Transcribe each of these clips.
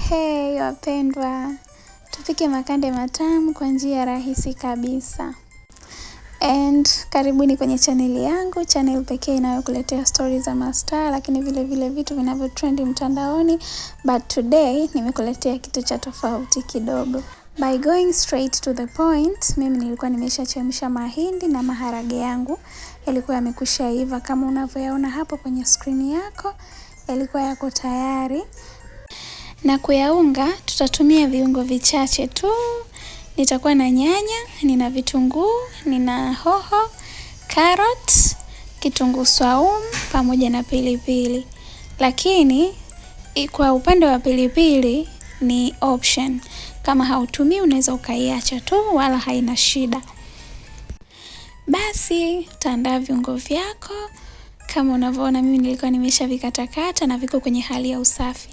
Hey wapendwa, tupike makande matamu kwa njia rahisi kabisa. And karibuni kwenye channel yangu, channel pekee inayokuletea stories za mastaa, lakini vile vitu vinavyo trend mtandaoni. But today nimekuletea kitu cha tofauti kidogo. By going straight to the point, mimi nilikuwa nimeshachemsha mahindi na maharage yangu. Yalikuwa yamekwisha iva kama unavyoyaona hapo kwenye screen yako. Yalikuwa yako tayari. Na kuyaunga tutatumia viungo vichache tu. Nitakuwa na nyanya, nina vitunguu, nina hoho, carrot, kitunguu swaumu pamoja na pilipili. Lakini kwa upande wa pilipili ni option. Kama hautumii unaweza ukaiacha tu, wala haina shida. Basi utaandaa viungo vyako. Kama unavyoona mimi nilikuwa nimeshavikatakata na viko kwenye hali ya usafi.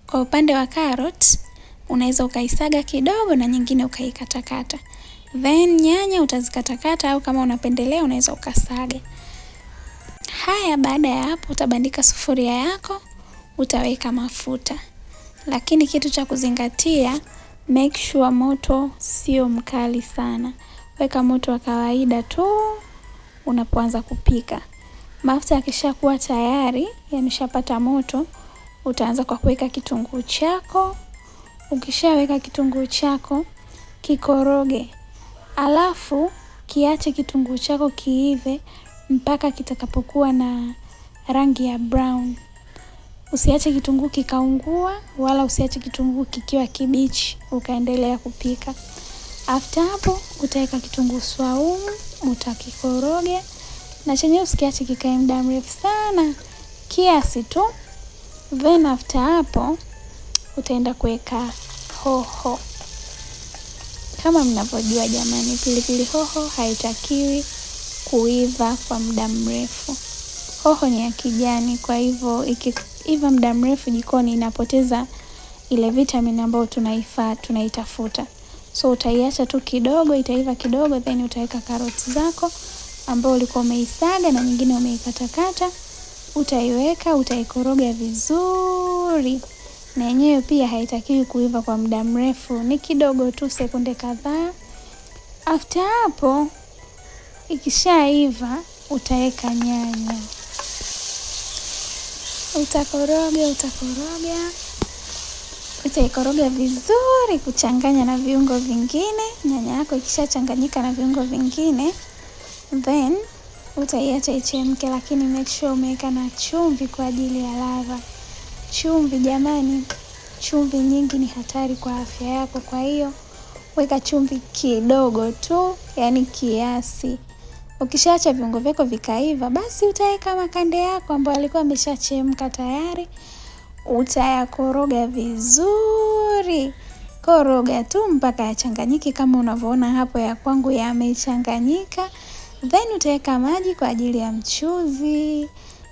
Kwa upande wa carrot, unaweza ukaisaga kidogo na nyingine ukaikatakata. Then nyanya utazikatakata au kama unapendelea unaweza ukasaga. Haya, baada ya hapo utabandika sufuria yako, utaweka mafuta. Lakini kitu cha kuzingatia, make sure moto sio mkali sana. Weka moto wa kawaida tu unapoanza kupika. Mafuta yakishakuwa tayari, yameshapata moto, utaanza kwa kuweka kitunguu chako. Ukishaweka kitunguu chako, kikoroge. Alafu kiache kitunguu chako kiive mpaka kitakapokuwa na rangi ya brown. Usiache kitunguu kikaungua wala usiache kitunguu kikiwa kibichi ukaendelea kupika. After hapo utaweka kitunguu swaumu, utakikoroge. Na chenyewe usikiache kikae muda mrefu sana, kiasi tu. Then after hapo utaenda kuweka hoho. Kama mnavyojua jamani, pilipili hoho haitakiwi kuiva kwa muda mrefu. Hoho ni ya kijani, kwa hivyo ikiiva muda mrefu jikoni inapoteza ile vitamin ambayo tunaitafuta. So utaiacha tu kidogo, itaiva kidogo, then utaweka karoti zako ambayo ulikuwa umeisaga na nyingine umeikatakata. Utaiweka, utaikoroga vizuri. Na yenyewe pia haitakiwi kuiva kwa muda mrefu, ni kidogo tu, sekunde kadhaa. After hapo ikishaiva utaweka nyanya. Utaikoroga vizuri kuchanganya na viungo vingine. Nyanya yako ikishachanganyika na viungo vingine, then utaiacha ichemke, lakini make sure umeweka na chumvi kwa ajili ya ladha. Chumvi jamani, chumvi nyingi ni hatari kwa afya yako, kwa hiyo weka chumvi kidogo tu, yani kiasi. Ukishaacha viungo vyako vikaiva, basi utaweka makande yako ambayo yalikuwa yameshachemka tayari. Utayakoroga vizuri. Koroga tu mpaka yachanganyike kama unavyoona hapo ya kwangu yamechanganyika. Then utaweka maji kwa ajili ya mchuzi.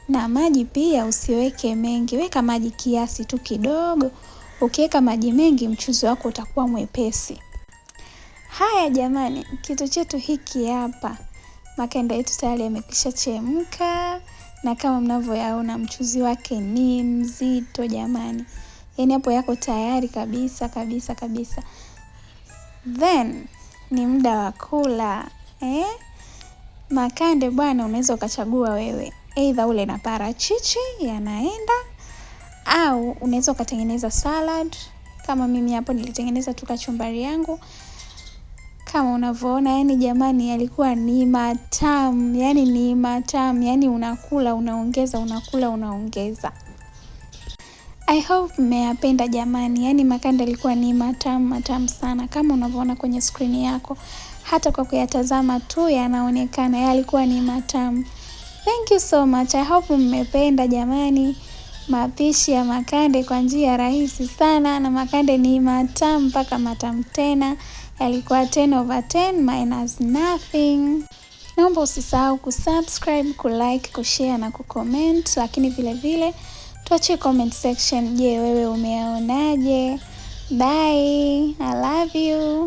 Na maji pia usiweke mengi, weka maji kiasi tu kidogo. Ukiweka maji mengi mchuzi wako utakuwa mwepesi. Haya jamani, kitu chetu hiki hapa. Makande yetu tayari yamekwisha chemka. Na kama mnavyoyaona mchuzi wake ni mzito jamani. Yaani hapo yako tayari kabisa. Then ni muda wa kula. Makande bwana unaweza ukachagua wewe. Either ule na parachichi yanaenda, au unaweza ukatengeneza salad. Kama mimi hapo nilitengeneza tu kachumbari yangu. Kama unavyoona yani jamani yalikuwa ni matamu. Yani unakula unaongeza, unakula unaongeza. I hope mmeyapenda jamani. Yani makande yalikuwa ni matamu sana kama unavyoona kwenye screen yako. Hata kwa kuyatazama tu yanaonekana yalikuwa ni matamu. Thank you so much. I hope mmependa jamani. Mapishi ya makande kwa njia rahisi sana, na makande ni matamu mpaka matamu tena. Yalikuwa 10/10 minus nothing. Naomba usisahau kusubscribe, kulike, kushare na kucomment, lakini vile tuachie comment section, je, wewe umeyaonaje? Bye. I love you.